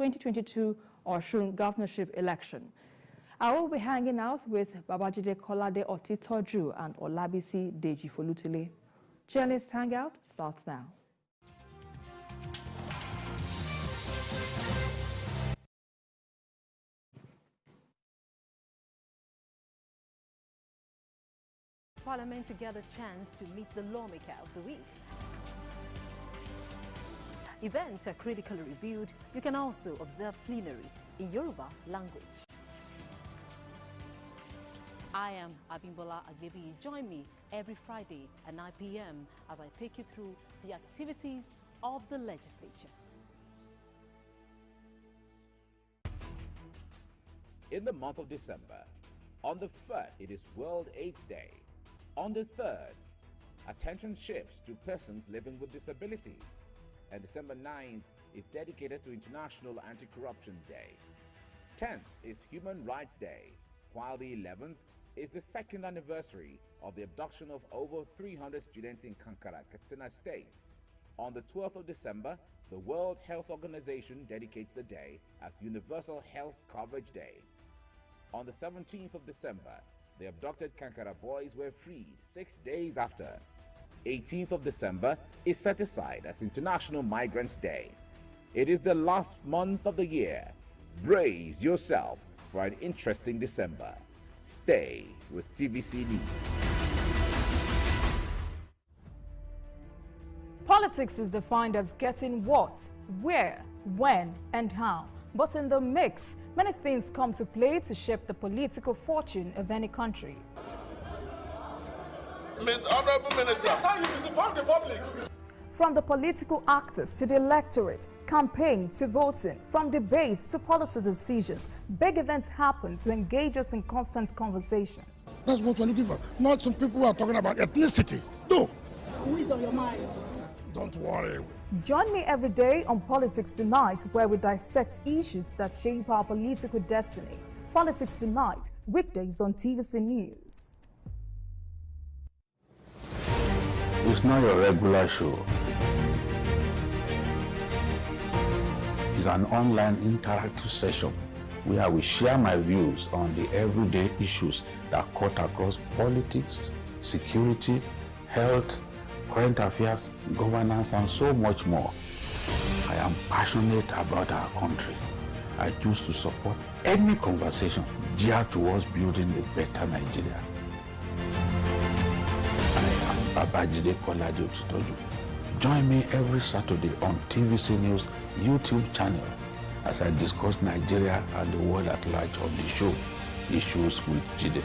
2022 Osun governorship election. I will be hanging out with Babajide Kolade Otitoju and Olabisi Deji Folutile. Journalist Hangout starts now. Parliament to get a chance to meet the Lawmaker of the Week. Events are critically reviewed. You can also observe plenary in Yoruba language. I am Abimbola Agbebi. Join me every Friday at 9 p.m. as I take you through the activities of the legislature. In the month of December, on the 1st, it is World AIDS Day. On the 3rd, attention shifts to persons living with disabilities. And December 9th is dedicated to International Anti-Corruption Day. 10th is Human Rights Day, while the 11th is the 2nd anniversary of the abduction of over 300 students in Kankara, Katsina State. On the 12th of December, the World Health Organization dedicates the day as Universal Health Coverage Day. On the 17th of December, the abducted Kankara boys were freed 6 days after. 18th of December is set aside as International Migrants Day. It is the last month of the year. Brace yourself for an interesting December. Stay with TVC News. Politics is defined as getting what, where, when, and how. But in the mix, many things come to play to shape the political fortune of any country. Honorable Minister, that's how you misinform the public. From the political actors to the electorate, campaign to voting, from debates to policy decisions, big events happen to engage us in constant conversation. That's what we're looking for. Not some people who are talking about ethnicity. No. Who is on your mind? Don't worry. Join me every day on Politics Tonight, where we dissect issues that shape our political destiny. Politics Tonight, weekdays on TVC News. It's not your regular show. It's an online interactive session where we share my views on the everyday issues that cut across politics, security, health, current affairs, governance, and so much more. I am passionate about our country. I choose to support any conversation geared towards building a better Nigeria. I am Babajide Kolade Otitoju. Join me every Saturday on TVC News YouTube channel as I discuss Nigeria and the world at large on the show Issues with Jide.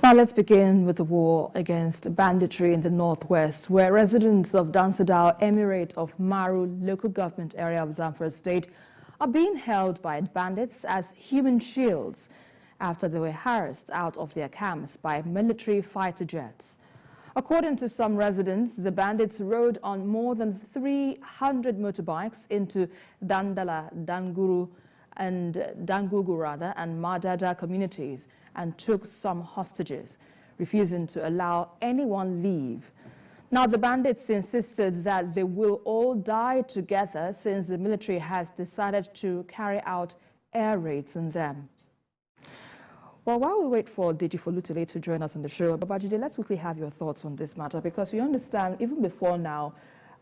Now let's begin with the war against banditry in the northwest, where residents of Dansadao Emirate of Maru local government area of Zamfara state are being held by bandits as human shields after they were harassed out of their camps by military fighter jets. According to some residents, the bandits rode on more than 300 motorbikes into Dandala, Danguru, and Dangugu rather, and Madada communities and took some hostages, refusing to allow anyone leave. Now, the bandits insisted that they will all die together since the military has decided to carry out air raids on them. Well, while we wait for Deji Folutile to join us on the show, Babajide, let's quickly have your thoughts on this matter, because you understand, even before now,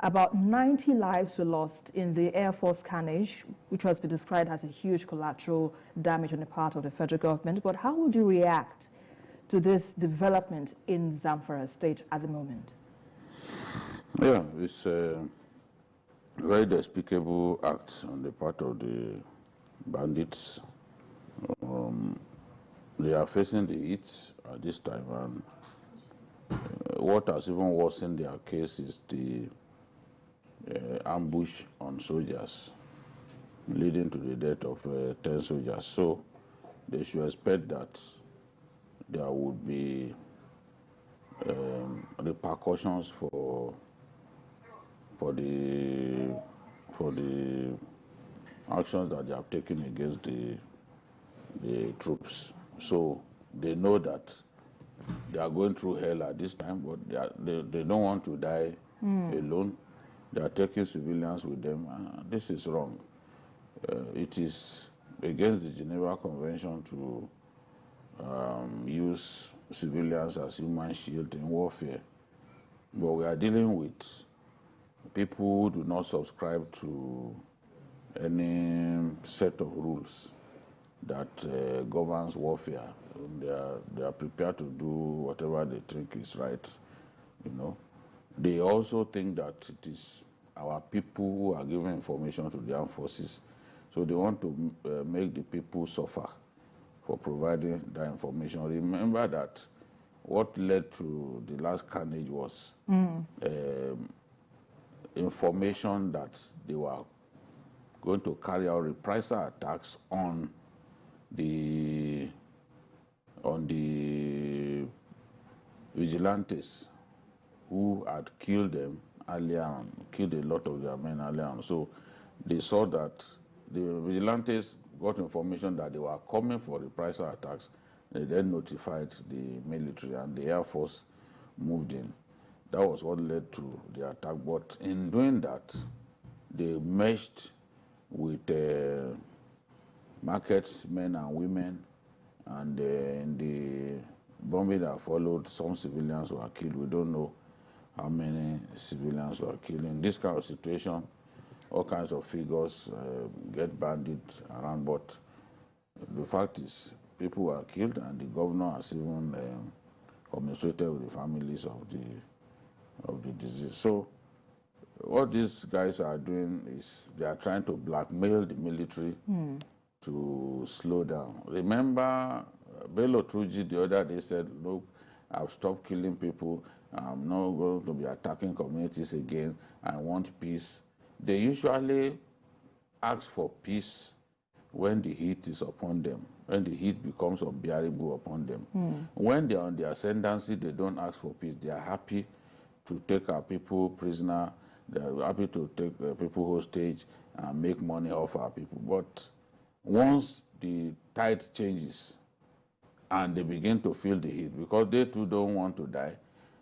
about 90 lives were lost in the Air Force carnage, which has been described as a huge collateral damage on the part of the federal government. But how would you react to this development in Zamfara state at the moment? Yeah, it's a very despicable act on the part of the bandits. They are facing the heat at this time, and what has even worsened their case is the ambush on soldiers, leading to the death of 10 soldiers. So they should expect that there would be repercussions for the actions that they have taken against the troops. So they know that they are going through hell at this time, but they don't want to die alone. They are taking civilians with them. This is wrong. It is against the Geneva Convention to use civilians as human shield in warfare. But we are dealing with people who do not subscribe to any set of rules that governs warfare. They are prepared to do whatever they think is right, you know. They also think that it is our people who are giving information to the armed forces. So they want to make the people suffer for providing that information. Remember that what led to the last carnage was information that they were going to carry out reprisal attacks on the vigilantes who had killed them earlier on, killed a lot of their men earlier on. So they saw that the vigilantes got information that they were coming for reprisal attacks. They then notified the military, and the Air Force moved in. That was what led to the attack. But in doing that, they meshed with market men and women, and in the bombing that followed, some civilians were killed. We don't know how many civilians were killed. In this kind of situation, all kinds of figures get bandied around, but the fact is people were killed, and the governor has even communicated with the families of the disease. So what these guys are doing is they are trying to blackmail the military to slow down. Remember, Bello Truji the other day said, look, I've stopped killing people. I'm not going to be attacking communities again. I want peace. They usually ask for peace when the heat is upon them, when the heat becomes unbearable upon them. When they are on the ascendancy, they don't ask for peace. They are happy to take our people prisoner. They are happy to take people hostage and make money off our people. But once the tide changes and they begin to feel the heat, because they too don't want to die,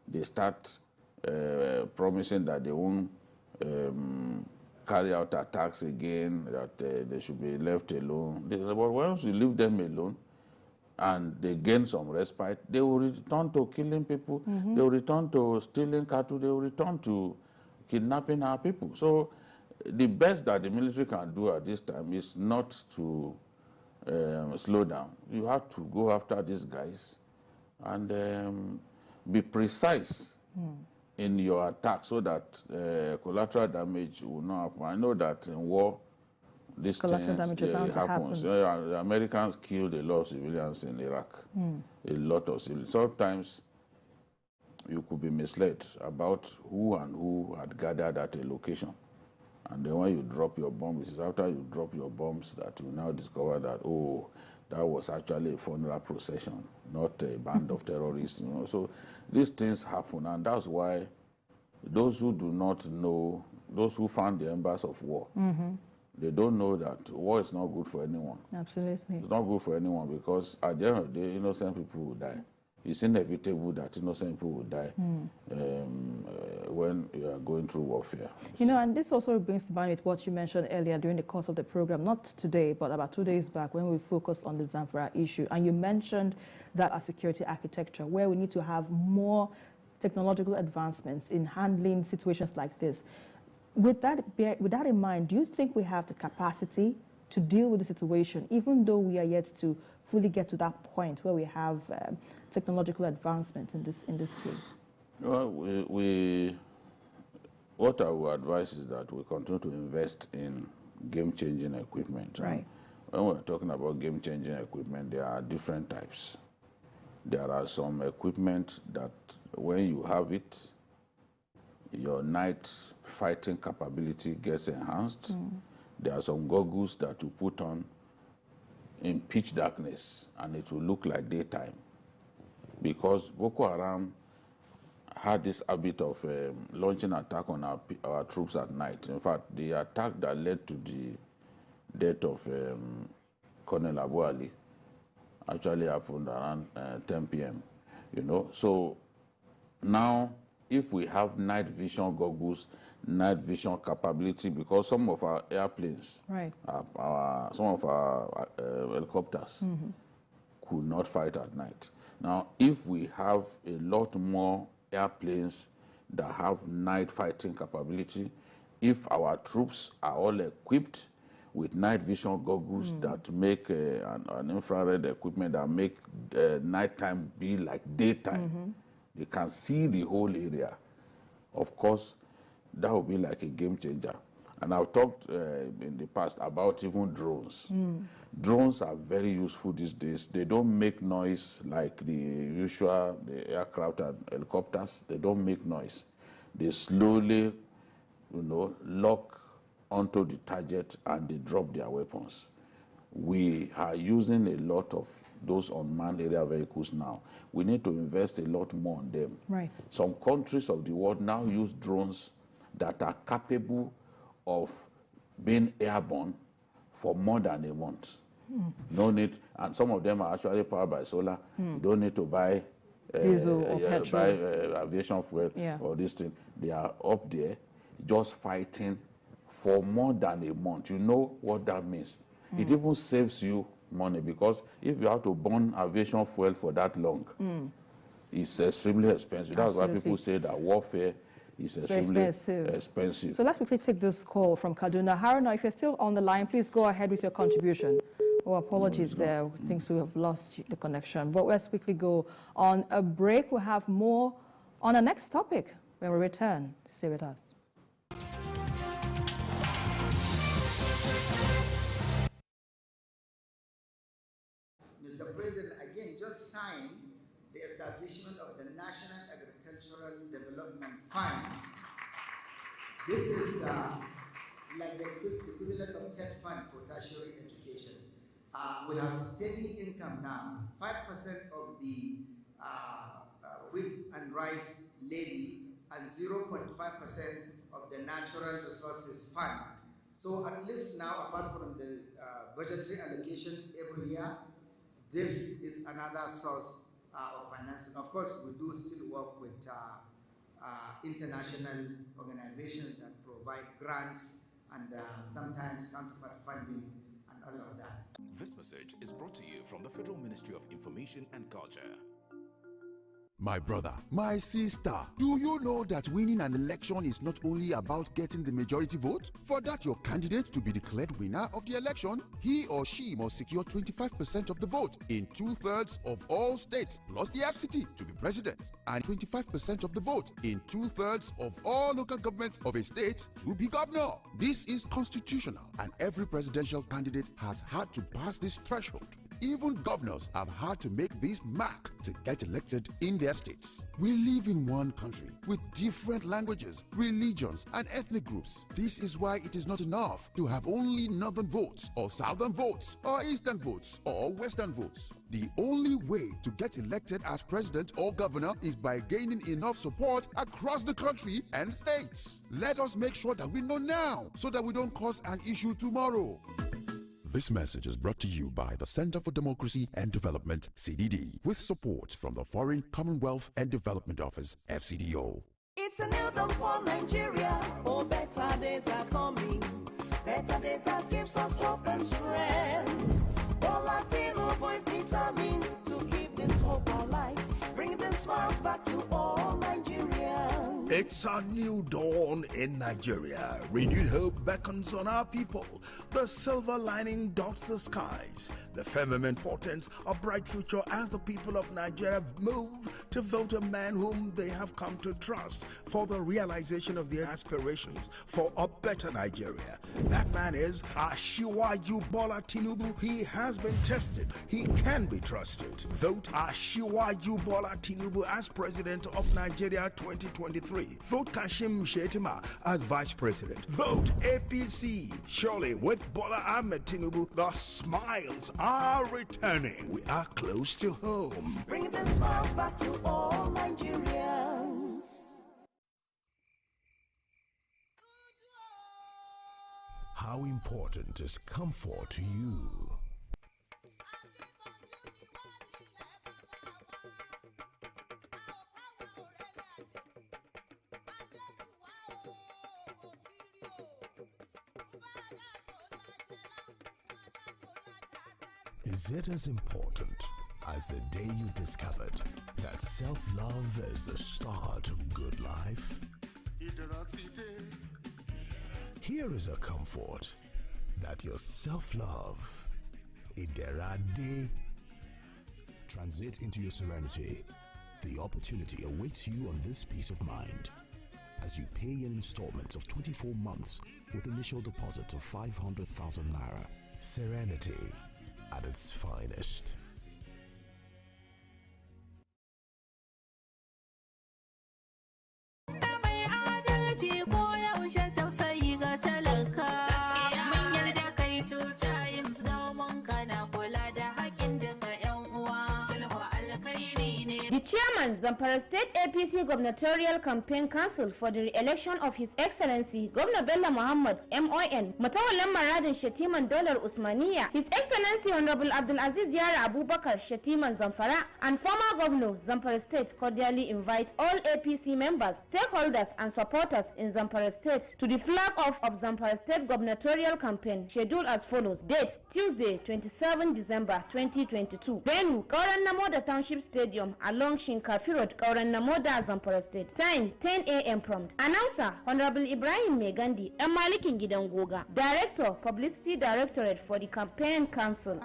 they start promising that they won't carry out attacks again, that they should be left alone. They say, but once you leave them alone and they gain some respite, they will return to killing people, they will return to stealing cattle, they will return to kidnapping our people. So the best that the military can do at this time is not to slow down. You have to go after these guys and be precise in your attack so that collateral damage will not happen. I know that in war, this Collateral damage is bound to happens. happen. The Americans killed a lot of civilians in Iraq, a lot of civilians. Sometimes you could be misled about who and who had gathered at a location. And then when you drop your bombs, it's after you drop your bombs that you now discover that, oh, that was actually a funeral procession, not a band of terrorists. You know? So these things happen, and that's why those who do not know, those who found the embers of war, they don't know that war is not good for anyone. Absolutely. It's not good for anyone, because at the end of the day, innocent people will die. It's inevitable that innocent people will die when you are going through warfare. You know, and this also brings to mind with what you mentioned earlier during the course of the program, not today, but about 2 days back when we focused on the Zamfara issue. And you mentioned that our security architecture, where we need to have more technological advancements in handling situations like this. With that in mind, do you think we have the capacity to deal with the situation, even though we are yet to fully get to that point where we have technological advancements in this case? Well, what I would advise is that we continue to invest in game-changing equipment. Right. When we're talking about game-changing equipment, there are different types. There are some equipment that when you have it, your night fighting capability gets enhanced. There are some goggles that you put on in pitch darkness and it will look like daytime. Because Boko Haram had this habit of launching attack on our troops at night. In fact, the attack that led to death of Colonel Abu Ali actually happened around 10 p.m. So now if we have night vision goggles, night vision capability, because some of our airplanes, some of our helicopters could not fight at night. Now, if we have a lot more airplanes that have night fighting capability, if our troops are all equipped with night vision goggles that make an infrared equipment that make nighttime be like daytime, they can see the whole area. Of course, that would be like a game changer. And I've talked in the past about even drones. Drones are very useful these days. They don't make noise like the aircraft and helicopters. They don't make noise. They slowly, lock onto the target and they drop their weapons. We are using a lot of those unmanned area vehicles now. We need to invest a lot more on them. Right. Some countries of the world now use drones that are capable of being airborne for more than a month. No need, and some of them are actually powered by solar. You don't need to buy diesel or petrol, buy aviation fuel or this thing. They are up there just fighting for more than a month. You know what that means. It even saves you money, because if you have to burn aviation fuel for that long, it's extremely expensive. That's why people say that warfare is extremely expensive. So let's quickly take this call from Kaduna. Haruna, if you're still on the line, please go ahead with your contribution. Oh, apologies there. It seems we have lost the connection. But let's quickly go on a break. We'll have more on our next topic when we return. Stay with us. Mr. President, again, just signed the establishment of the National Agricultural Development Fund. This is like the equivalent of TED Fund for tertiary education. We have steady income now. 5% of the wheat and rice levy and 0.5% of the natural resources fund. So at least now, apart from the budgetary allocation every year, this is another source of financing. Of course, we do still work with international organizations that provide grants and sometimes counterpart funding and all of that. This message is brought to you from the Federal Ministry of Information and Culture. My brother, my sister, do you know that winning an election is not only about getting the majority vote? For that your candidate to be declared winner of the election, he or she must secure 25% of the vote in 2/3 of all states plus the FCT to be president, and 25% of the vote in 2/3 of all local governments of a state to be governor. This is constitutional, and every presidential candidate has had to pass this threshold. Even governors have had to make this mark to get elected in their states. We live in one country with different languages, religions, and ethnic groups. This is why it is not enough to have only northern votes, or southern votes, or eastern votes, or western votes. The only way to get elected as president or governor is by gaining enough support across the country and states. Let us make sure that we know now, so that we don't cause an issue tomorrow. This message is brought to you by the Center for Democracy and Development, CDD, with support from the Foreign Commonwealth and Development Office, FCDO. It's a new dawn for Nigeria. Oh, better days are coming. Better days that gives us hope and strength. All Latino boys determined to keep this hope alive. Bring the smiles back to all Nigerians. It's a new dawn in Nigeria. Renewed hope beckons on our people. The silver lining dots the skies. The firmament portends a bright future as the people of Nigeria move to vote a man whom they have come to trust for the realization of their aspirations for a better Nigeria. That man is Asiwaju Bola Tinubu. He has been tested. He can be trusted. Vote Asiwaju Bola Tinubu as President of Nigeria 2023. Vote Kashim Shettima as Vice President. Vote APC. Surely with Bola Ahmed Tinubu, the smiles are returning. We are close to home. Bring the smiles back to all Nigerians. How important is comfort to you? Is it as important as the day you discovered that self-love is the start of good life? Here is a comfort that your self-love, Iderade. Transit into your serenity. The opportunity awaits you on this peace of mind as you pay in installments of 24 months with initial deposit of 500,000 naira. Serenity at its finest. The chairman, Zamfara State APC Gubernatorial Campaign Council for the re-election of His Excellency Governor Bello Muhammad MON, Matawallan Maradin Shatiman Dollar Usmaniya, His Excellency Honorable Abdulaziz Yara Abubakar Shatiman Zamfara, and former Governor Zamfara State cordially invite all APC members, stakeholders, and supporters in Zamfara State to the flag off of Zamfara State Gubernatorial Campaign, scheduled as follows. Date: Tuesday, 27 December 2022. Venue: Kauran Namoda Township Stadium along Shinkafi Road, Kauran Namoda, Zamfara State. Time: 10 a.m. prompt. Announcer: Honorable Ibrahim Megandi, Malikin Gidan Goga, Director, Publicity Directorate for the Campaign Council.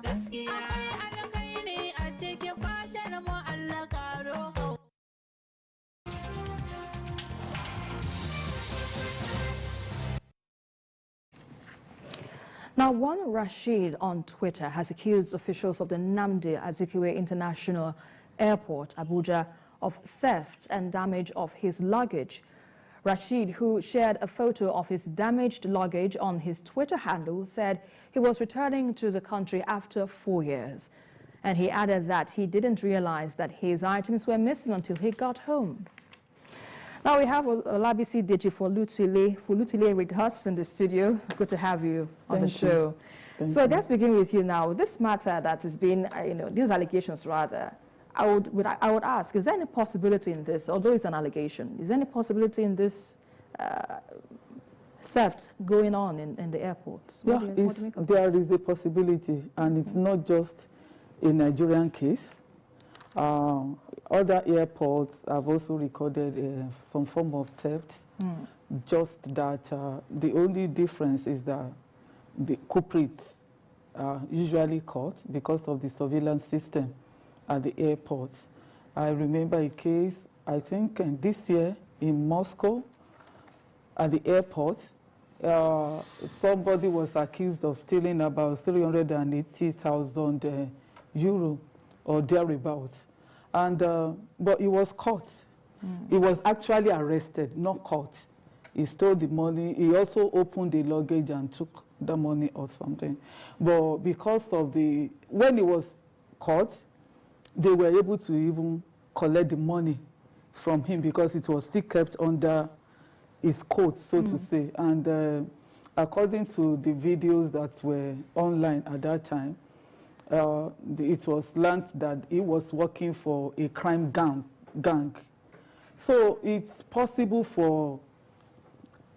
Now, one Rashid on Twitter has accused officials of the Nnamdi Azikiwe International Airport, Abuja, of theft and damage of his luggage. Rashid, who shared a photo of his damaged luggage on his Twitter handle, said he was returning to the country after 4 years. And he added that he didn't realize that his items were missing until he got home. Now we have Olabisi Deji Folutile with us in the studio. Good to have you on the show. So let's begin with you now. This matter that has been, these allegations rather, I would ask, is there any possibility in this, although it's an allegation, is there any possibility in this theft going on in the airports? Yeah, there is a possibility, and it's not just a Nigerian case. Other airports have also recorded some form of theft, just that the only difference is that the culprits are usually caught because of the surveillance system at the airports. I remember a case, I think this year in Moscow, at the airport, somebody was accused of stealing about 380,000 euro or thereabouts. And, but he was caught. He was actually arrested, not caught. He stole the money. He also opened the luggage and took the money or something. But because of when he was caught, they were able to even collect the money from him because it was still kept under his coat, so to say. And according to the videos that were online at that time, it was learned that he was working for a crime gang. So it's possible for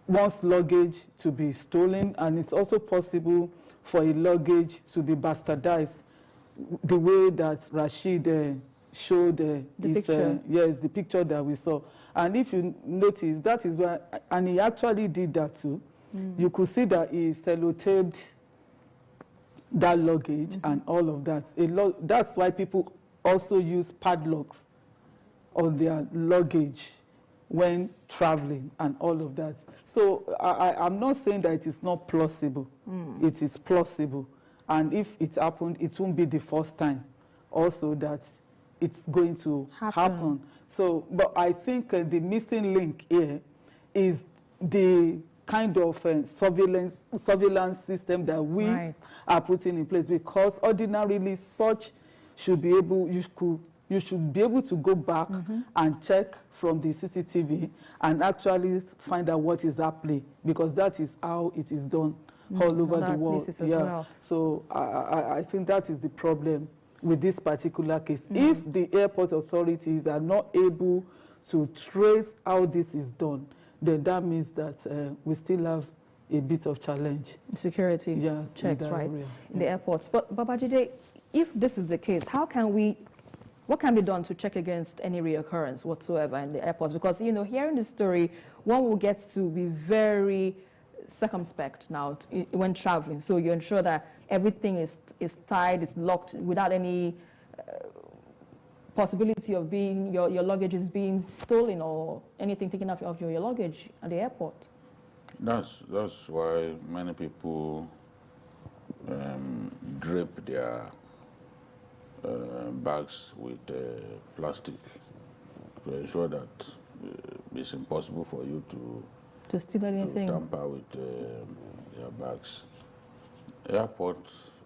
one's luggage to be stolen, and it's also possible for a luggage to be bastardized the way that Rashid showed the picture. Yes, the picture that we saw. And if you notice, that is why, and he actually did that too. You could see that he sellotaped that luggage and all of that. That's why people also use padlocks on their luggage when traveling and all of that. So I'm not saying that it is not plausible. It is plausible. And if it happened, it won't be the first time also that it's going to happen. So, but I think the missing link here is the kind of surveillance system that we are putting in place, because ordinarily such should be able, you should be able to go back and check from the CCTV and actually find out what is at play, because that is how it is done all over the world. Places as well. So I think that is the problem with this particular case. If the airport authorities are not able to trace how this is done, then that means that we still have a bit of challenge. Security checks, right, in the airports. But Babajide, if this is the case, what can be done to check against any reoccurrence whatsoever in the airports? Because, you know, hearing the story, one will get to be very circumspect now when traveling. So you ensure that everything is tied, it's locked, without any possibility of your luggage is being stolen or anything taken off of your luggage at the airport. That's why many people drape their bags with plastic to ensure that it's impossible for you to steal anything, to tamper with their bags. Airport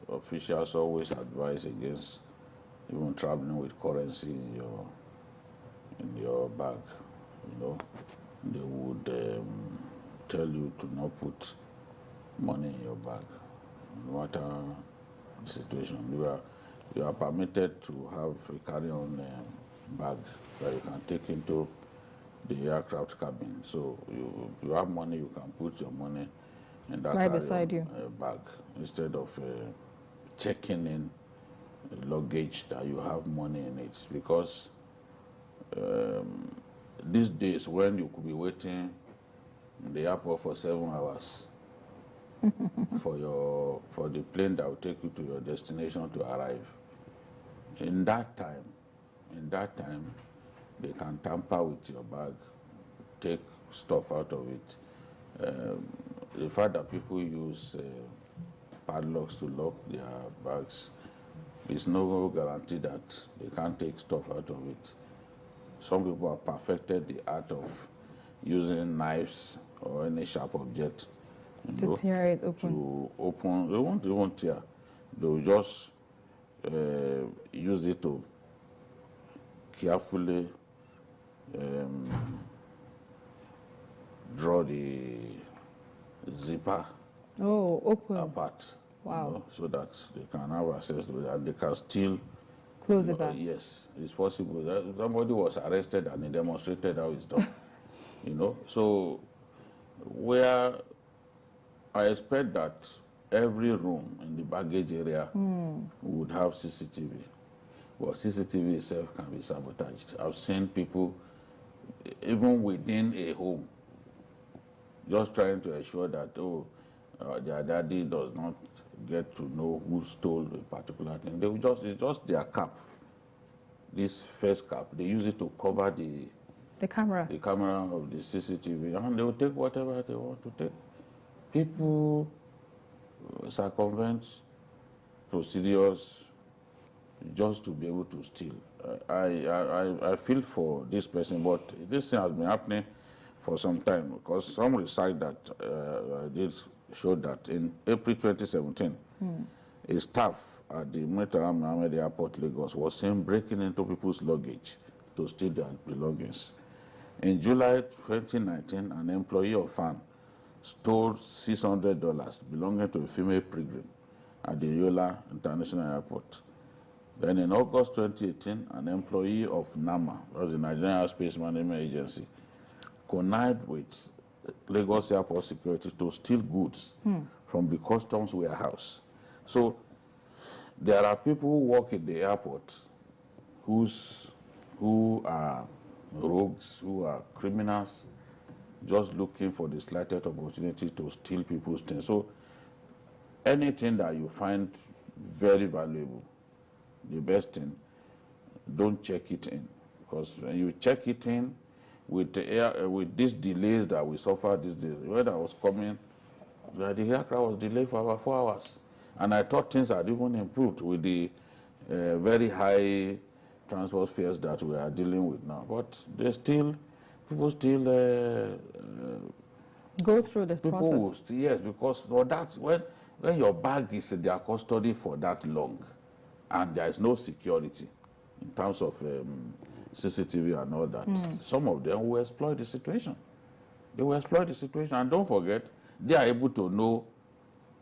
officials always advise against even traveling with currency in your bag. You know, they would tell you to not put money in your bag, no matter the situation. You are permitted to have a carry-on bag that you can take into the aircraft cabin. So you have money, you can put your money in that right beside you bag instead of checking in luggage that you have money in it. Because these days, when you could be waiting in the airport for 7 hours for the plane that will take you to your destination to arrive, in that time, they can tamper with your bag, take stuff out of it. The fact that people use padlocks to lock their bags is no guarantee that they can't take stuff out of it. Some people have perfected the art of using knives or any sharp object to tear it open. They won't even tear. They will just use it to carefully draw the zipper apart. Wow. You know, so that they can have access to it and they can still close it back. Yes, it's possible. Somebody was arrested and he demonstrated how it's done. You know, so where I expect that every room in the baggage area would have CCTV. Well, CCTV itself can be sabotaged. I've seen people, even within a home, just trying to ensure that, their daddy does not get to know who stole a particular thing. They will it's just their cap, this face cap. They use it to cover the camera of the CCTV, and they will take whatever they want to take. People circumvent procedures just to be able to steal. I feel for this person, but this thing has been happening for some time, because some research that I did showed that in April 2017, a staff at the Murtala Mohammed Airport, Lagos, was seen breaking into people's luggage to steal their belongings. In July 2019, an employee of FAN stole $600 belonging to a female pilgrim at the Yola International Airport. Then in August 2018, an employee of NAMA, that was the Nigerian Space Management Agency, connived with Lagos Airport security to steal goods from the customs warehouse. So there are people who work in the airport who are rogues, who are criminals, just looking for the slightest opportunity to steal people's things. So anything that you find very valuable, the best thing, don't check it in. Because when you check it in, with these delays that we suffered these days, when I was coming, the aircraft was delayed for about 4 hours. And I thought things had even improved with the very high transport fares that we are dealing with now. But people still go through the process. Yes, because that's when your bag is in their custody for that long, and there is no security in terms of CCTV and all that. Some of them will exploit the situation. They will exploit the situation, and don't forget, they are able to know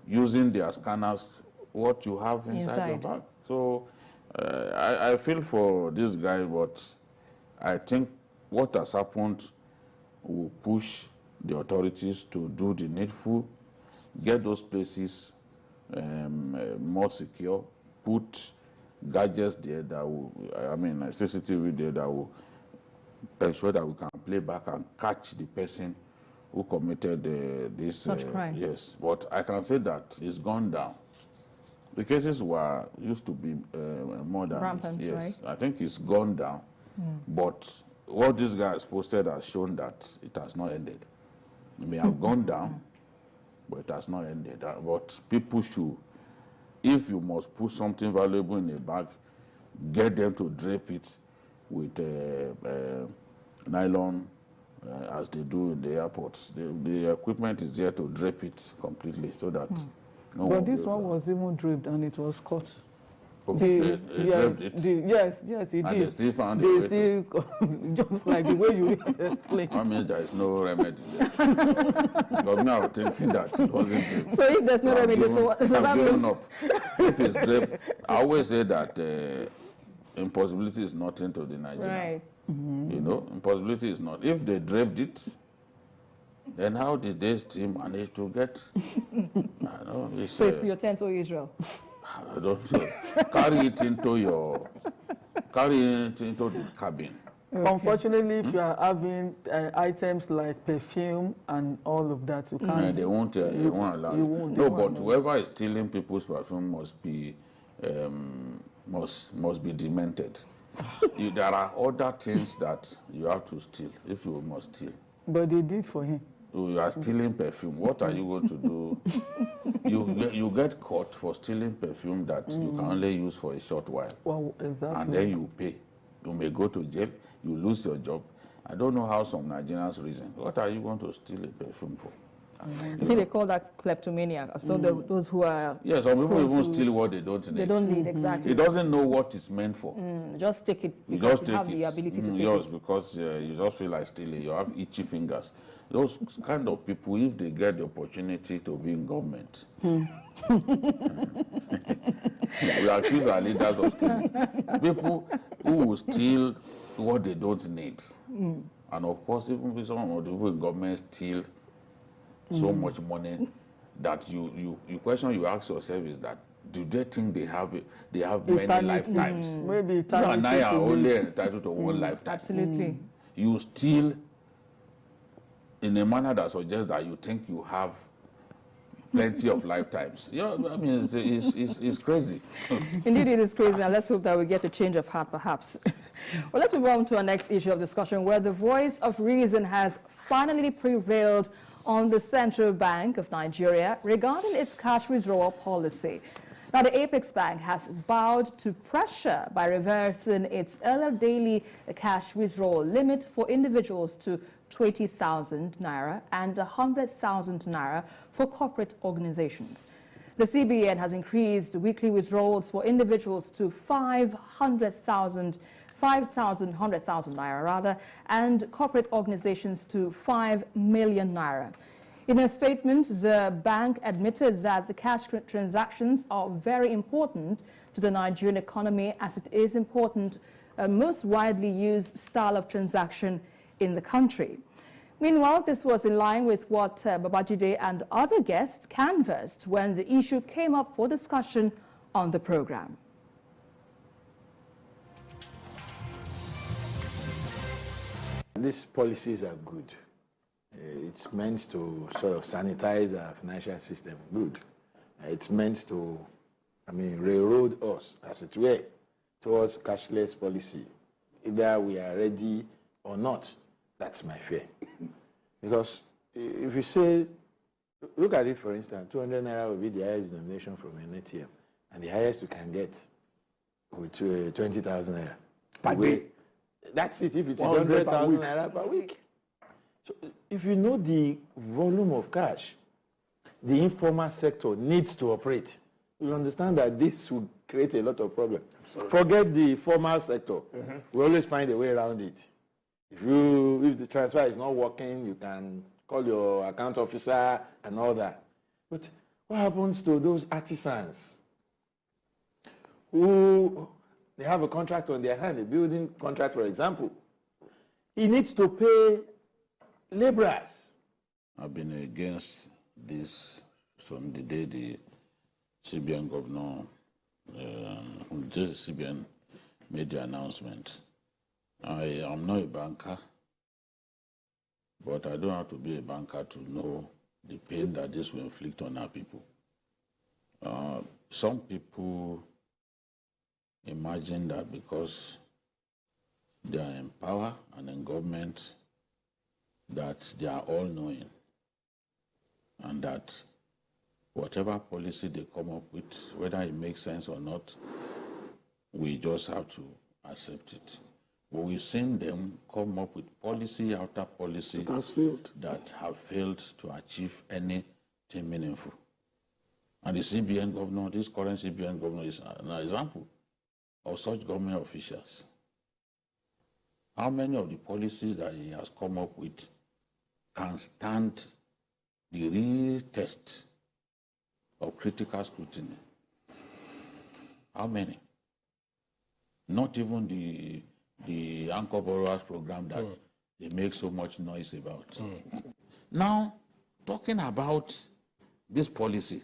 using their scanners what you have inside your bag. So I feel for this guy, but I think what has happened will push the authorities to do the needful, get those places more secure, put gadgets there that will, CCTV there that will ensure that we can play back and catch the person who committed this crime. Yes, but I can say that it's gone down. The cases used to be more than rampant, this. Yes, right? I think it's gone down. But what this guy has posted has shown that it has not ended. It may have gone down, but it has not ended. But people should, if you must put something valuable in a bag, get them to drape it with nylon, as they do in the airports. The equipment is there to drape it completely so that no one. But this one was even draped and it was cut. Yes, it and did. they still found they it. Still, just like the way you explained. I mean, there is no remedy there. But now I'm thinking that it wasn't draped. So if there's no remedy, so that given means... up. If it's draped, I always say that impossibility is nothing to the Nigerian. Right. You know, impossibility is not. If they draped it, then how did they still manage to get? I know, So it's your tent or Israel? I don't know. Carry it into the cabin. Okay. Unfortunately, if you are having items like perfume and all of that, you can't. They won't allow you. No, but whoever is stealing people's perfume must be demented. There are other things that you have to steal if you must steal. But they did for him. You are stealing perfume. What are you going to do? You get caught for stealing perfume that you can only use for a short while. Well, exactly. And then you pay. You may go to jail. You lose your job. I don't know how some Nigerians reason. What are you going to steal a perfume for? I think they call that kleptomania. So those who are... Yes, some people even steal what they don't need. They don't need, exactly. It doesn't know what it's meant for. Just take it because you have the ability to take it. Yes, because you just feel like stealing. You have itchy fingers. Those kind of people, if they get the opportunity to be in government, we accuse our leaders of stealing. People who will steal what they don't need. And of course, even some of the people in government steal so much money that you question you ask yourself is that, do they think they have many lifetimes? Maybe you and I are only entitled to one lifetime. Absolutely. You steal in a manner that suggests that you think you have plenty of lifetimes. I mean, it's crazy. Indeed, it is crazy, and let's hope that we get a change of heart, perhaps. Well, let's move on to our next issue of discussion, where the voice of reason has finally prevailed on the Central Bank of Nigeria regarding its cash withdrawal policy. Now, the Apex Bank has bowed to pressure by reversing its earlier daily cash withdrawal limit for individuals to 20,000 naira and 100,000 naira for corporate organizations. The CBN has increased weekly withdrawals for individuals to 100,000 naira rather, and corporate organizations to 5 million naira. In a statement, the bank admitted that the cash transactions are very important to the Nigerian economy, as it is important, most widely used style of transaction in the country. Meanwhile, this was in line with what Babajide and other guests canvassed when the issue came up for discussion on the program. These policies are good. It's meant to sort of sanitize our financial system. Good. It's meant to, railroad us, as it were, towards cashless policy. Either we are ready or not. That's my fear. Because if you say, look at it for instance, 200 naira will be the highest denomination from an ATM, and the highest you can get with 20,000 naira per day. That's it, if it is 100,000 naira per week. So if you know the volume of cash the informal sector needs to operate, you understand that this would create a lot of problems. Forget the formal sector. We always find a way around it. If the transfer is not working, you can call your account officer and all that. But What happens to those artisans who they have a contract on their hand, a building contract, for example? He needs to pay laborers. I've been against this from the day the CBN governor, the CBN made the announcement. I am not a banker, but I don't have to be a banker to know the pain that this will inflict on our people. Some people imagine that because they are in power and in government, that they are all-knowing, and that whatever policy they come up with, whether it makes sense or not, we just have to accept it. But we've seen them come up with policy after policy that have failed to achieve anything meaningful. And the CBN governor, this current CBN governor, is an example of such government officials. How many of the policies that he has come up with can stand the real test of critical scrutiny? How many? Not even the anchor borrowers program that they make so much noise about. Now, talking about this policy,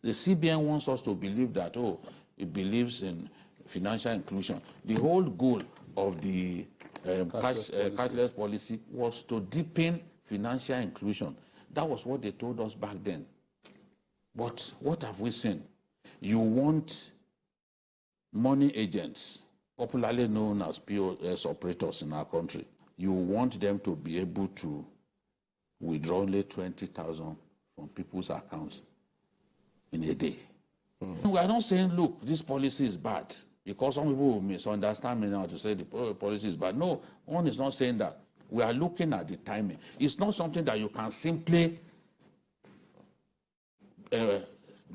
the CBN wants us to believe that, oh, it believes in financial inclusion. The whole goal of the cashless policy was to deepen financial inclusion. That was what they told us back then. But what have we seen? You want money agents, popularly known as POS operators in our country. You want them to be able to withdraw only 20,000 from people's accounts in a day. We are not saying, look, this policy is bad, because some people will misunderstand me now to say the policy is bad. No, one is not saying that. We are looking at the timing. It's not something that you can simply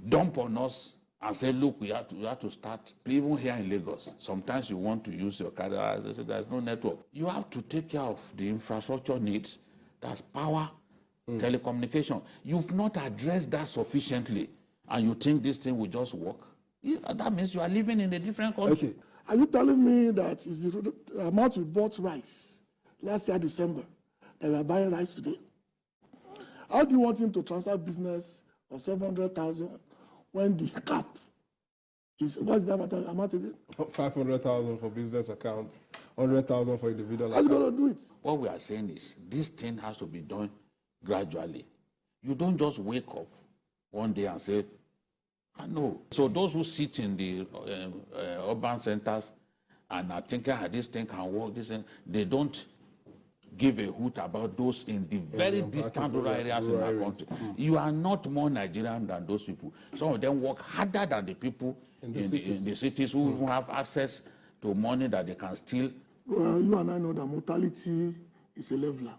dump on us and say, look, we have to start. Even here in Lagos, sometimes you want to use your card, as they say, there's no network. You have to take care of the infrastructure needs. That's power, telecommunication. You've not addressed that sufficiently, and you think this thing will just work. That means you are living in a different country. Okay. Are you telling me that is the amount we bought rice last year, December, that we are buying rice today? How do you want him to transfer business of 700,000 when the cap is, what's the amount again? 500,000 for business accounts, 100,000 for individual accounts. How are you accounts. going to do it? What we are saying is this thing has to be done gradually. You don't just wake up one day and say, I know. So those who sit in the urban centers and are thinking how this thing can work, they don't give a hoot about those in the very distant rural areas in our country. You are not more Nigerian than those people. Some of them work harder than the people in the cities who even have access to money that they can steal. Well, you and I know that mortality is a leveler.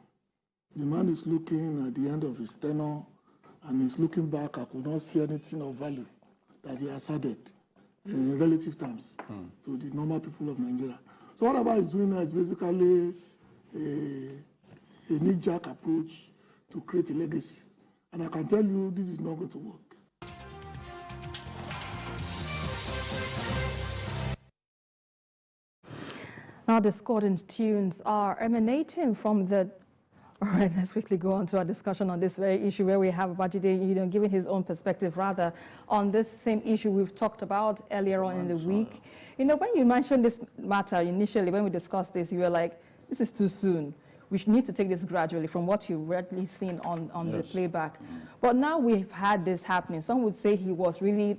The man is looking at the end of his tenure and he's looking back. I could not see anything of value that he has added in relative terms to the normal people of Nigeria. So whatever he's doing now is basically a knee-jerk approach to create a legacy. And I can tell you this is not going to work. Now, discordant tunes are emanating from the... All right, let's quickly go on to our discussion on this very issue where we have Babajide, giving his own perspective rather on this same issue we've talked about earlier on in the week. When you mentioned this matter initially, when we discussed this, you were like, this is too soon. We should need to take this gradually from what you've readily seen on the playback. But now we've had this happening. Some would say he was really,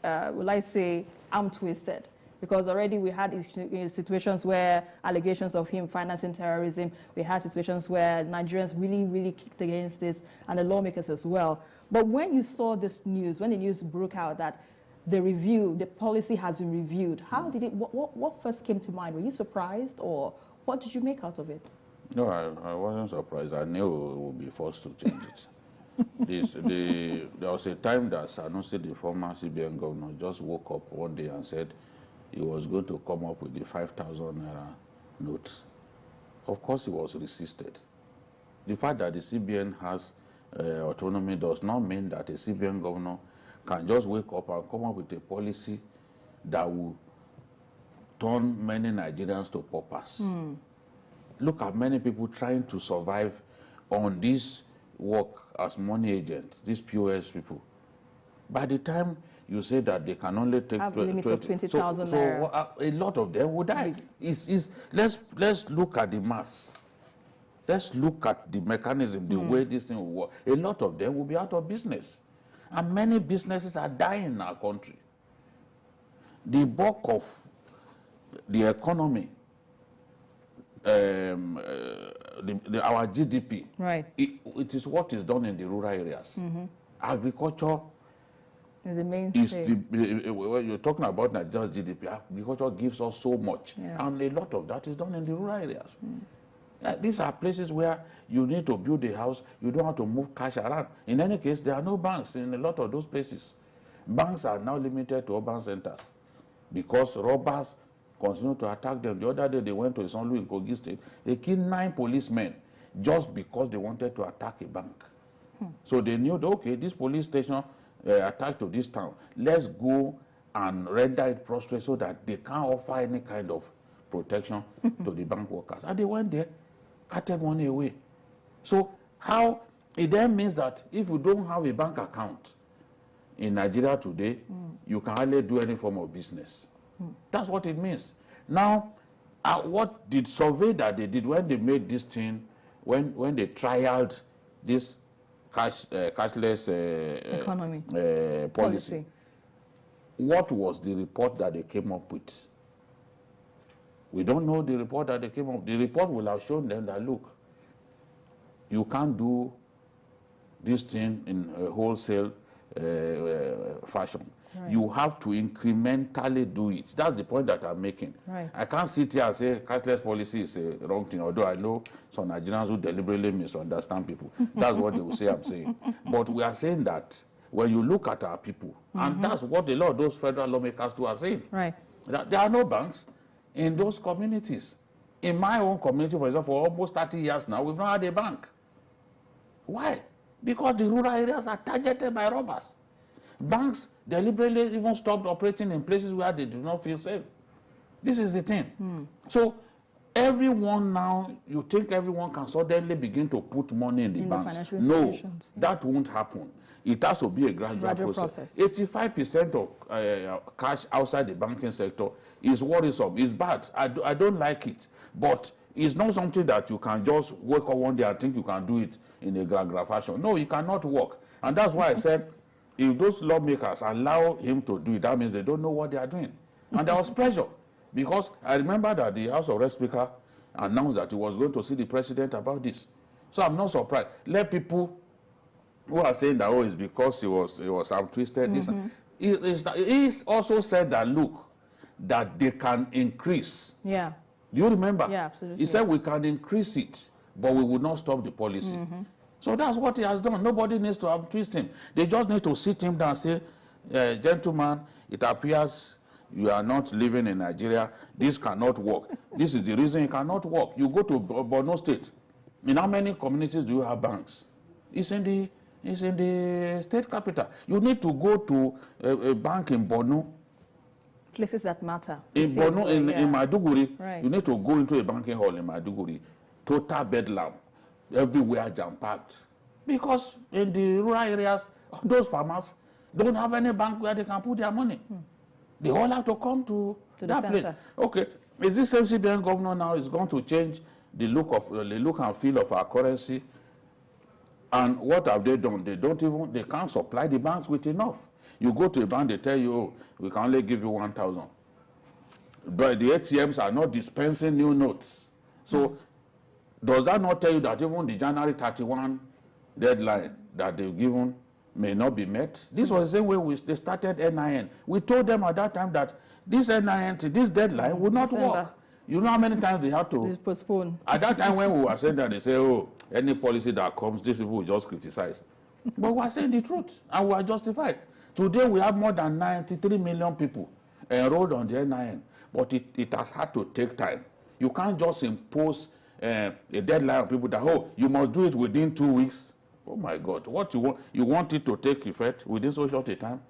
will I say, arm twisted. Because already we had situations where allegations of him financing terrorism, we had situations where Nigerians really, really kicked against this, and the lawmakers as well. But when you saw this news, when the news broke out that the policy has been reviewed, how did it, what first came to mind? Were you surprised, or what did you make out of it? No, I wasn't surprised. I knew we would be forced to change it. There was a time that Sanusi, the former CBN governor, just woke up one day and said he was going to come up with the 5,000 naira note. Of course, he was resisted. The fact that the CBN has autonomy does not mean that a CBN governor can just wake up and come up with a policy that will turn many Nigerians to paupers. Look at many people trying to survive on this work as money agents, these POS people. By the time you say that they can only take 20,000 so a lot of them will die. Let's look at the mass. Let's look at the mechanism, the way this thing will work. A lot of them will be out of business. And many businesses are dying in our country. The bulk of the economy, our GDP, it is what is done in the rural areas. Agriculture is the main when you're talking about not just GDP, agriculture gives us so much. And a lot of that is done in the rural areas. These are places where you need to build a house, you don't have to move cash around. In any case, there are no banks in a lot of those places. Banks are now limited to urban centers because robbers continue to attack them. The other day, they went to Isanlu in Kogi State. They killed 9 policemen just because they wanted to attack a bank. So they knew that, okay, this police station attached to this town, let's go and render it prostrate so that they can't offer any kind of protection to the bank workers. And they went there, carted money away. So how it then means that if you don't have a bank account in Nigeria today, you can hardly do any form of business. That's what it means. Now, what did survey that they did when they made this thing, when they trialed this cashless economy policy, what was the report that they came up with? We don't know the report that they came up with. The report will have shown them that, look, you can't do this thing in a wholesale fashion. You have to incrementally do it. That's the point that I'm making. I can't sit here and say cashless policy is a wrong thing, although I know some Nigerians who deliberately misunderstand people. That's what they will say I'm saying. But we are saying that when you look at our people, and that's what a lot of those federal lawmakers too are saying, that there are no banks in those communities. In my own community, for example, for almost 30 years now, we've not had a bank. Why? Because the rural areas are targeted by robbers. Banks deliberately even stopped operating in places where they do not feel safe. This is the thing. So everyone now, you think everyone can suddenly begin to put money in the banks. No, that won't happen. It has to be a gradual process. 85% of cash outside the banking sector is worrisome. It's bad. I don't like it. But it's not something that you can just wake up one day and think you can do it in a gradual fashion. No, it cannot work. And that's why I said, if those lawmakers allow him to do it, that means they don't know what they are doing. And there was pressure. Because I remember that the House of Rep Speaker announced that he was going to see the president about this. So I'm not surprised. Let people who are saying that, oh, it's because he was twisted. He also said that, look, that they can increase. Do you remember? Yeah, absolutely. He said we can increase it, but we will not stop the policy. So that's what he has done. Nobody needs to twist him. They just need to sit him down and say, gentleman, it appears you are not living in Nigeria. This cannot work. This is the reason it cannot work. You go to Borno State. In how many communities do you have banks? It's in the state capital. You need to go to a bank in Borno. Places that matter. In Borno, in Maiduguri, you need to go into a banking hall in Maiduguri. Total bedlam. Everywhere jam-packed. Because in the rural areas, those farmers don't have any bank where they can put their money. They all have to come to that place. Okay, is this same CBN governor now is going to change the look and feel of our currency? And what have they done? They can't supply the banks with enough. You go to a bank, they tell you, oh, we can only give you 1,000. But the ATMs are not dispensing new notes. So does that not tell you that even the January 31 deadline that they've given may not be met? This was the same way they started NIN. We told them at that time that this NIN, this deadline would not work. You know how many times they had to postpone? At that time when we were saying that, they say, oh, any policy that comes, these people will just criticize. But we are saying the truth, and we are justified. Today we have more than 93 million people enrolled on the NIN, but it has had to take time. You can't just impose a deadline on people that, oh, you must do it within 2 weeks. Oh my God, what you want? You want it to take effect within so short a time?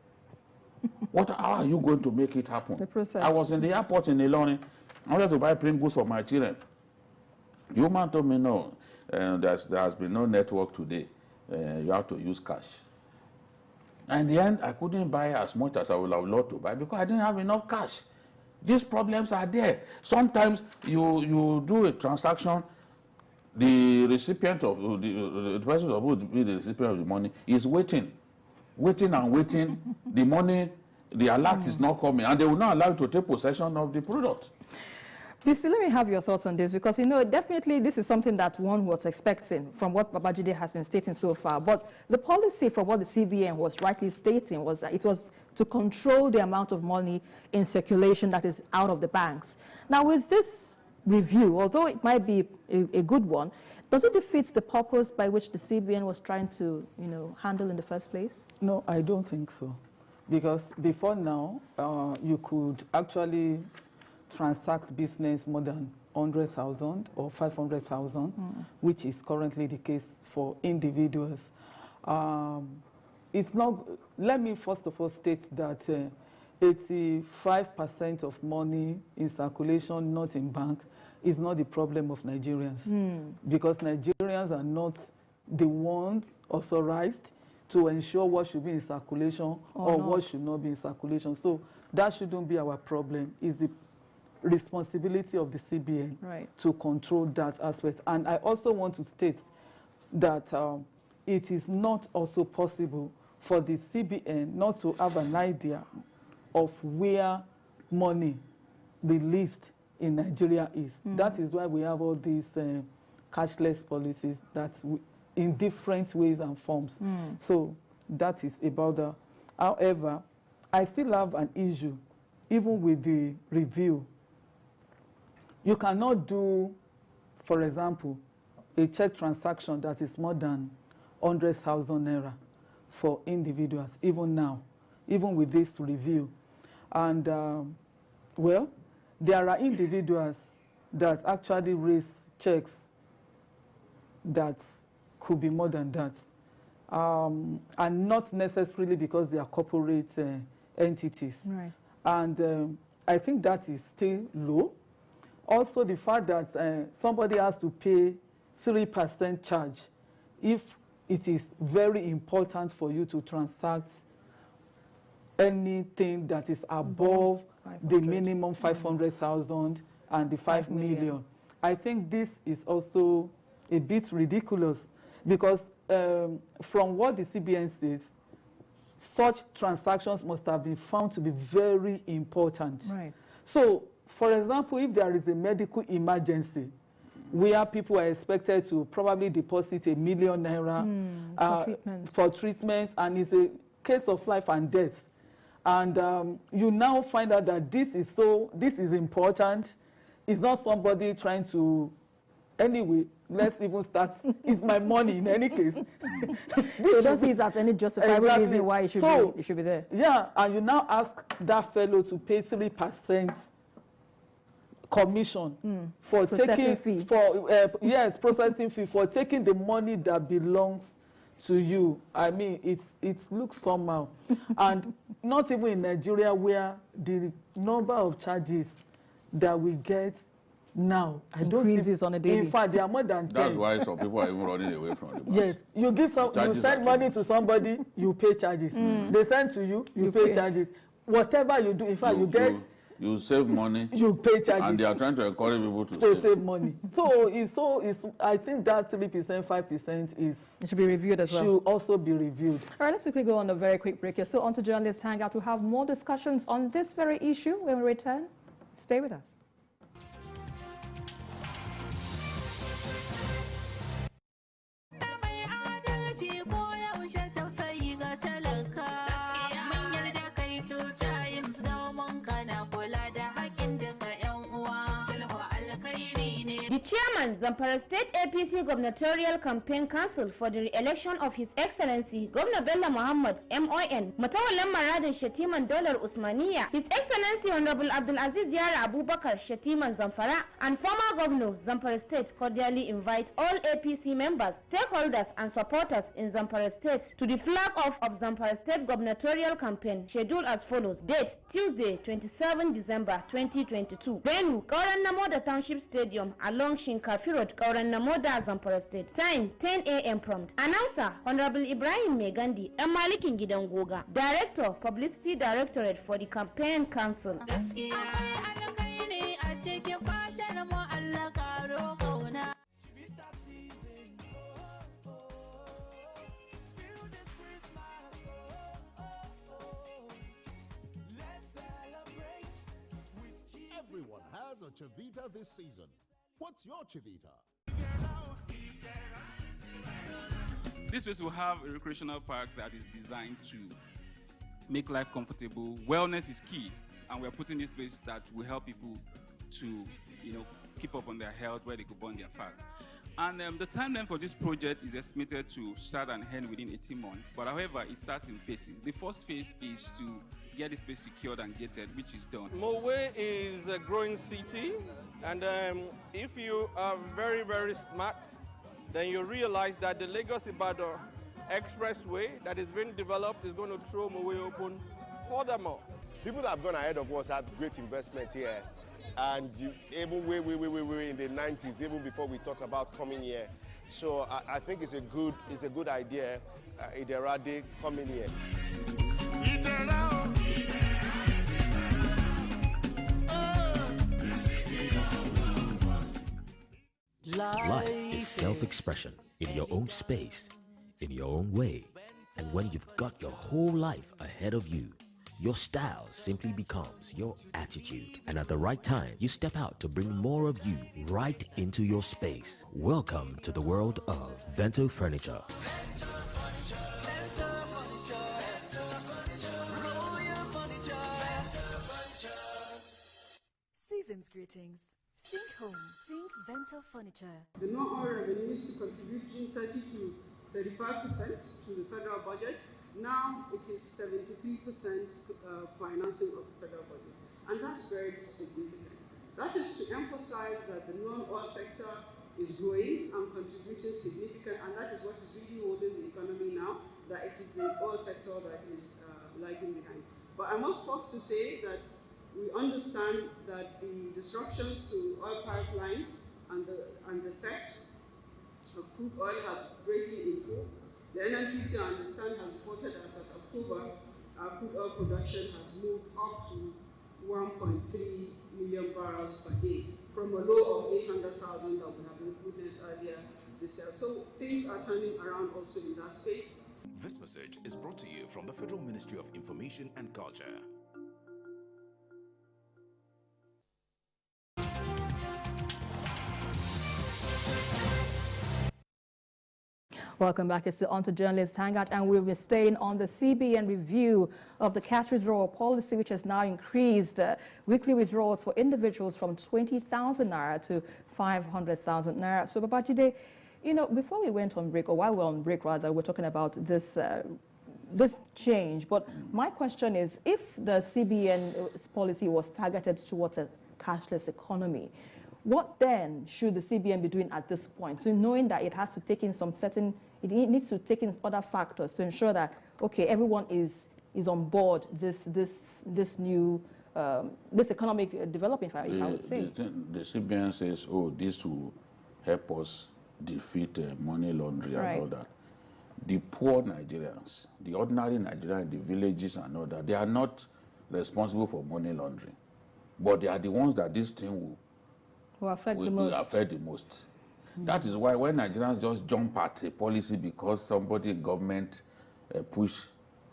How are you going to make it happen? The process. I was in the airport in Ilorin. I wanted to buy Pringles for my children. The woman told me no, there has been no network today. You have to use cash. And in the end, I couldn't buy as much as I would have loved to buy because I didn't have enough cash. These problems are there. Sometimes you do a transaction, the recipient of the person supposed to be the recipient of the money is waiting. The money, the alert is not coming, and they will not allow you to take possession of the product. BC, let me have your thoughts on this, because, definitely this is something that one was expecting from what Babajide has been stating so far. But the policy from what the CBN was rightly stating was that it was to control the amount of money in circulation that is out of the banks. Now, with this review, although it might be a good one, does it defeat the purpose by which the CBN was trying to, handle in the first place? No, I don't think so. Because before now, you could actually transact business more than 100,000 or 500,000, which is currently the case for individuals. It's not. Let me first of all state that 85% of money in circulation, not in bank, is not the problem of Nigerians, because Nigerians are not the ones authorized to ensure what should be in circulation or what should not be in circulation. So that shouldn't be our problem. It's the responsibility of the CBN to control that aspect. And I also want to state that it is not also possible for the CBN not to have an idea of where money released in Nigeria is. That is why we have all these cashless policies that in different ways and forms. So that is about that. However, I still have an issue, even with the review. You cannot do, for example, a check transaction that is more than 100,000 naira for individuals, even now, even with this review. And, well, there are individuals that actually raise checks that could be more than that. And not necessarily because they are corporate entities. Right. And I think that is still low. Also, the fact that somebody has to pay 3% charge if it is very important for you to transact anything that is above the minimum 500,000 and the 5 million. I think this is also a bit ridiculous because from what the CBN says, such transactions must have been found to be very important. Right. So, for example, if there is a medical emergency where people are expected to probably deposit 1 million naira for treatment, and it's a case of life and death, and you now find out that this is important. It's not somebody trying to, anyway, let's even start, it's my money in any case. You don't see it as any justifiable reason why it should be there. Yeah, and you now ask that fellow to pay 3% commission for processing taking processing fee for taking the money that belongs to you. I mean, it looks somehow. And not even in Nigeria, where the number of charges that we get now increases on a daily. In fact, they are more than 10. That's why some people are even running away from the bank. Yes, you send money to somebody, you pay charges. They send to you, you pay charges. Whatever you do, in fact, you save money, you pay charges, and they are trying to encourage people to save money. So I think that 3%, 5% it should be reviewed as well. Should also be reviewed. All right, let's quickly go on a very quick break here. So on to Journalist Hangout. We'll have more discussions on this very issue when we return. Stay with us. The chairman, Zamfara State APC Gubernatorial Campaign Council for the re-election of His Excellency Governor Bello Muhammad MON, Matawallan Maradin Shatiman Dolar Usmaniya, His Excellency Honorable Abdulaziz Yara Abubakar Shatiman Zamfara, and former Governor Zamfara State cordially invite all APC members, stakeholders, and supporters in Zamfara State to the flag-off of Zamfara State Gubernatorial Campaign, scheduled as follows. Date, Tuesday, 27 December 2022. Venue, Kauran Namoda Township Stadium, along Shinkafi Road, Kauran Namoda, Zamfara State. Time, 10 a.m. prompt. Announcer, Honorable Ibrahim Megandi, Malikin Gidangoga, Director, Publicity Directorate for the Campaign Council. Everyone has a Chivita this season. What's your Chivita? This place will have a recreational park that is designed to make life comfortable. Wellness is key, and we're putting this place that will help people to, keep up on their health, where they could burn their fat. And the timeline for this project is estimated to start and end within 18 months. But however, it starts in phases. The first phase is to get this place secured and gated, which is done. Mowe is a growing city, and if you are very, very smart, then you realize that the Lagos-Ibadan expressway that is being developed is going to throw Mowe open furthermore. People that have gone ahead of us have great investment here, and even way in the 90s, even before we thought about coming here. So I think it's a good idea, Iderade coming here. Life is self-expression in your own space, in your own way. And when you've got your whole life ahead of you, your style simply becomes your attitude. And at the right time, you step out to bring more of you right into your space. Welcome to the world of Vento Furniture. Season's greetings. Think home, think Vento Furniture. The non-oil revenues contributing 30 to 35% to the federal budget. Now it is 73% financing of the federal budget. And that's very significant. That is to emphasize that the non-oil sector is growing and contributing significant, and that is what is really holding the economy now, that it is the oil sector that is lagging behind. But I must pause to say that we understand that the disruptions to oil pipelines and the theft of crude oil has greatly improved. The NNPC, I understand, has reported as of October, our crude oil production has moved up to 1.3 million barrels per day, from a low of 800,000 that we have witnessed earlier this year. So things are turning around also in that space. This message is brought to you from the Federal Ministry of Information and Culture. Welcome back. It's the On to Journalist Hangout, and we'll be staying on the CBN review of the cash withdrawal policy, which has now increased weekly withdrawals for individuals from 20,000 naira to 500,000 naira. So, Babajide, before we went on break, or while we're on break rather, we're talking about this change. But my question is, if the CBN's policy was targeted towards a cashless economy, what then should the CBN be doing at this point? So knowing that it has to take in it needs to take in other factors to ensure that, okay, everyone is on board this new this economic development, if I would say. The CBN says, this will help us defeat money laundering and all that. The poor Nigerians, the ordinary Nigerians, the villages and all that, they are not responsible for money laundering, but they are the ones that this thing will affect the most. That is why when Nigerians just jump at a policy because somebody in government push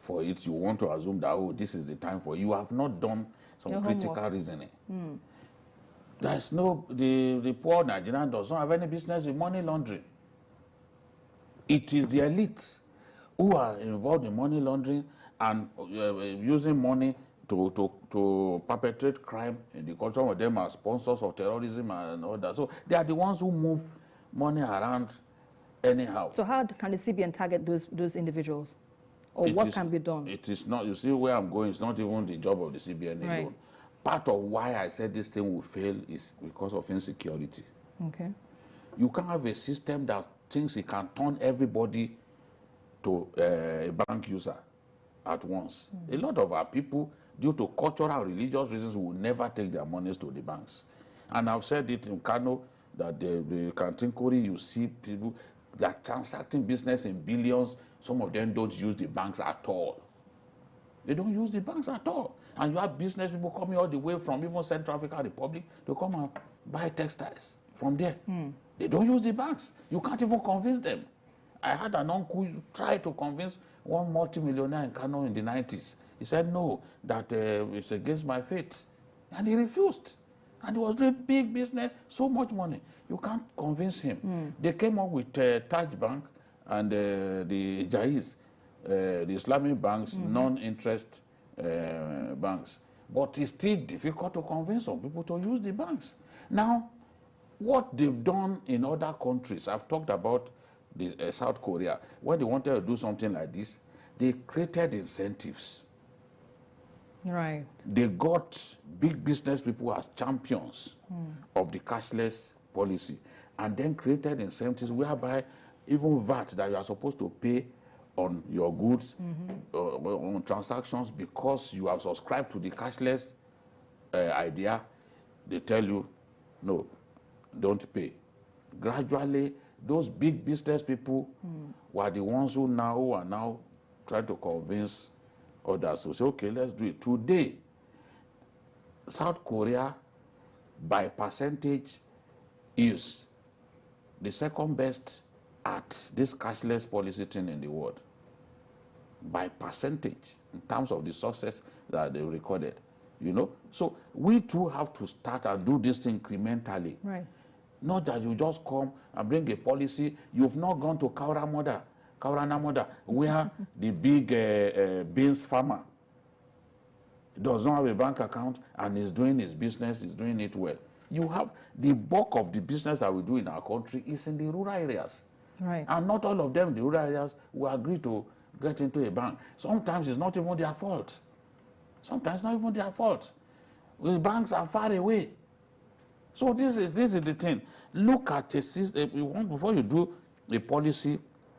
for it, you want to assume that, this is the time for you. You have not done some critical reasoning. There's the poor Nigerian does not have any business with money laundering. It is the elite who are involved in money laundering and using money to perpetrate crime in the country. Some of them are sponsors of terrorism and all that. So they are the ones who move money around anyhow. So how can the CBN target those individuals? Or what can be done? It is not, you see where I'm going, it's not even the job of the CBN alone. Right. Part of why I said this thing will fail is because of insecurity. Okay. You can't have a system that thinks it can turn everybody to a bank user at once. A lot of our people, due to cultural and religious reasons, will never take their monies to the banks. And I've said it in Kano, that the Kantinkori, you see people that are transacting business in billions. Some of them don't use the banks at all. They don't use the banks at all. And you have business people coming all the way from even Central African Republic to come and buy textiles from there. They don't use the banks. You can't even convince them. I had an uncle who tried to convince one multimillionaire in Kano in the 90s. He said, no, that it's against my faith. And he refused. And he was doing big business, so much money. You can't convince him. They came up with Taj Bank and the Jaiz, the Islamic banks, non-interest banks. But it's still difficult to convince some people to use the banks. Now, what they've done in other countries, I've talked about the, South Korea, when they wanted to do something like this, they created incentives. Right. They got big business people as champions of the cashless policy, and then created incentives whereby even VAT that you are supposed to pay on your goods, on transactions, because you have subscribed to the cashless idea, they tell you, no, don't pay. Gradually, those big business people were the ones who are now trying to convince others to say, okay, let's do it. Today, South Korea, by percentage, is the second best at this cashless policy thing in the world. By percentage, in terms of the success that they recorded, you know. So we too have to start and do this thing incrementally. Right. Not that you just come and bring a policy. You've not gone to Kauranamoda, where the big beans farmer does not have a bank account and is doing his business, is doing it well. You have the bulk of the business that we do in our country is in the rural areas. Right. And not all of them, the rural areas, will agree to get into a bank. Sometimes it's not even their fault. Sometimes not even their fault. The banks are far away. So this is the thing. Look at a system. Before you do a policy,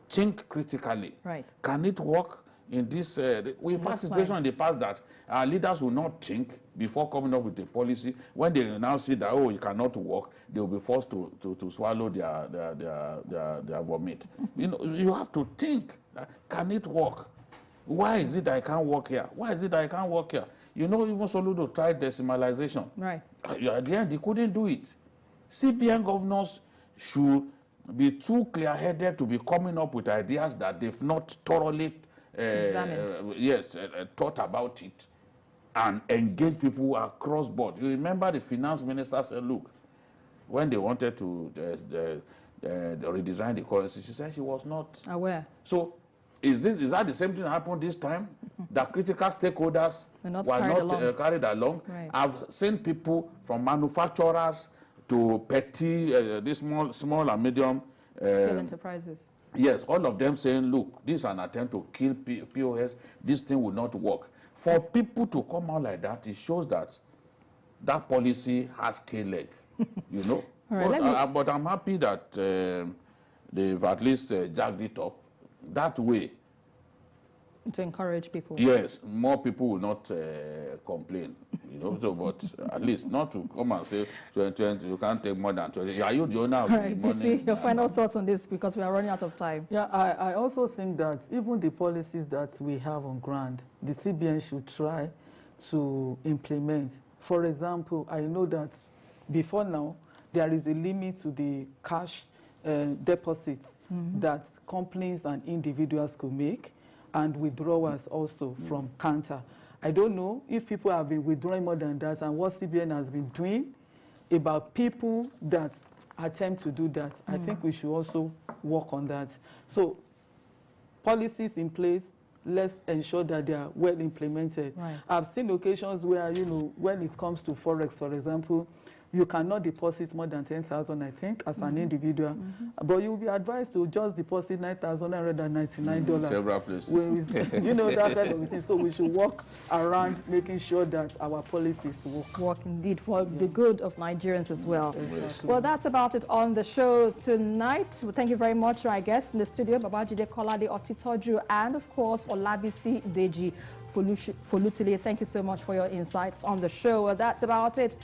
think critically. Right. Can it work in this? We've had situations in the past that our leaders will not think before coming up with a policy. When they now see that, oh, it cannot work, they will be forced to swallow their vomit. You know, you have to think, can it work? Why is it that I can't work here? Why is it that I can't work here? You know, even Soludo tried decimalization. Right. At the end, they couldn't do it. CBN governors should be too clear-headed to be coming up with ideas that they've not thoroughly thought about it and engage people across board. You remember the finance minister said, look, when they wanted to redesign the currency, she said she was not aware. So is that the same thing that happened this time? That critical stakeholders were not carried along. Right. I've seen people from manufacturers to petty, these small and medium enterprises. Yes, all of them saying, look, this is an attempt to kill POS. This thing will not work. For people to come out like that, it shows that that policy has K-leg, you know. Right, but I'm happy that they've at least jacked it up. That way, to encourage people. Yes, more people will not complain, you know. So, but at least not to come and say 2020, you can't take more than 20. Are you the owner of the money? Your final thoughts on this, because we are running out of time. Yeah, I also think that even the policies that we have on ground, the CBN should try to implement. For example, I know that before now, there is a limit to the cash deposits that companies and individuals could make, and withdrawals also from counter. I don't know if people have been withdrawing more than that, and what CBN has been doing about people that attempt to do that. I think we should also work on that. So policies in place, let's ensure that they are well implemented. Right. I've seen occasions where, you know, when it comes to Forex, for example, you cannot deposit more than 10,000, I think, as an individual. But you will be advised to just deposit $9,999. Several places. You know, that kind of thing. So we should work around making sure that our policies work. Work indeed for the good of Nigerians as well. Exactly. Well, that's about it on the show tonight. Well, thank you very much to our guests in the studio, Babajide Kolade Otitoju, and of course, Olabisi Deji Folutile. Thank you so much for your insights on the show. Well, that's about it.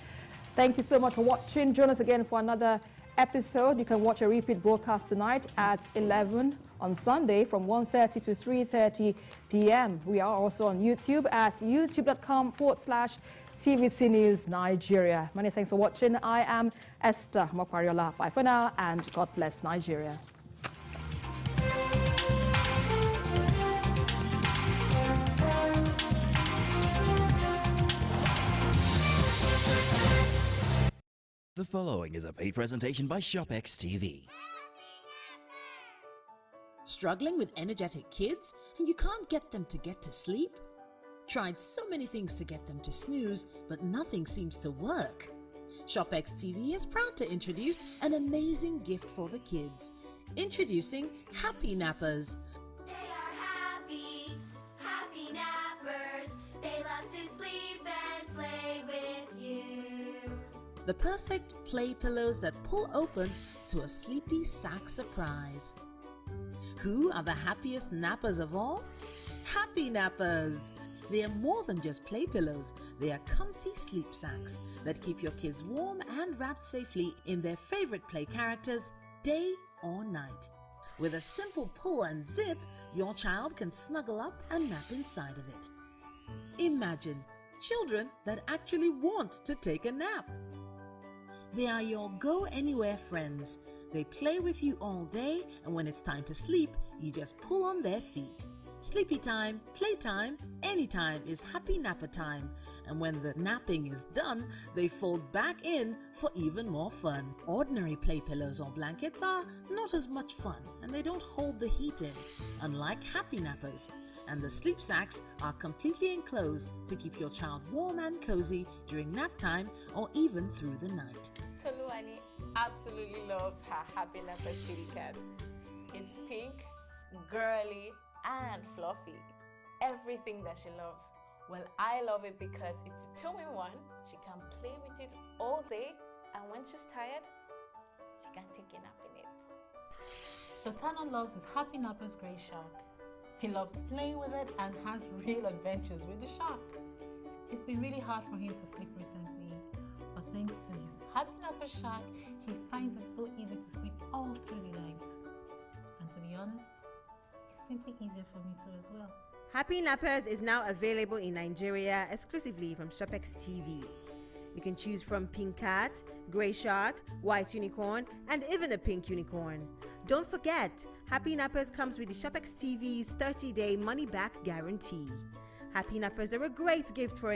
Thank you so much for watching. Join us again for another episode. You can watch a repeat broadcast tonight at 11 on Sunday from 1:30 to 3:30 p.m. We are also on YouTube at youtube.com/TVC News Nigeria. Many thanks for watching. I am Esther Mokwariola. Bye for now, and God bless Nigeria. The following is a paid presentation by ShopX TV. Struggling with energetic kids and you can't get them to get to sleep? Tried so many things to get them to snooze, but nothing seems to work. ShopX TV is proud to introduce an amazing gift for the kids. Introducing Happy Nappers. They are happy, happy nappers. They love to sleep and play with you. The perfect play pillows that pull open to a sleepy sack surprise. Who are the happiest nappers of all? Happy Nappers! They are more than just play pillows. They are comfy sleep sacks that keep your kids warm and wrapped safely in their favorite play characters, day or night. With a simple pull and zip, your child can snuggle up and nap inside of it. Imagine children that actually want to take a nap. They are your go-anywhere friends. They play with you all day, and when it's time to sleep, you just pull on their feet. Sleepy time, playtime, anytime is happy napper time. And when the napping is done, they fold back in for even more fun. Ordinary play pillows or blankets are not as much fun, and they don't hold the heat in, unlike happy nappers. And the sleep sacks are completely enclosed to keep your child warm and cozy during nap time or even through the night. Toluwani absolutely loves her Happy Napper kitty cat. It's pink, girly, and fluffy. Everything that she loves. Well, I love it because it's a 2-in-1. She can play with it all day, and when she's tired, she can take a nap in it. Sultana loves his Happy Nappers Grey Shark. He loves playing with it and has real adventures with the shark. It's been really hard for him to sleep recently, but thanks to his Happy Napper Shark, he finds it so easy to sleep all through the night. And to be honest, it's simply easier for me too as well. Happy Nappers is now available in Nigeria exclusively from ShopX TV. You can choose from Pink Cat, Grey Shark, White Unicorn, and even a Pink Unicorn. Don't forget, Happy Nappers comes with the ShopX TV's 30-day money-back guarantee. Happy Nappers are a great gift for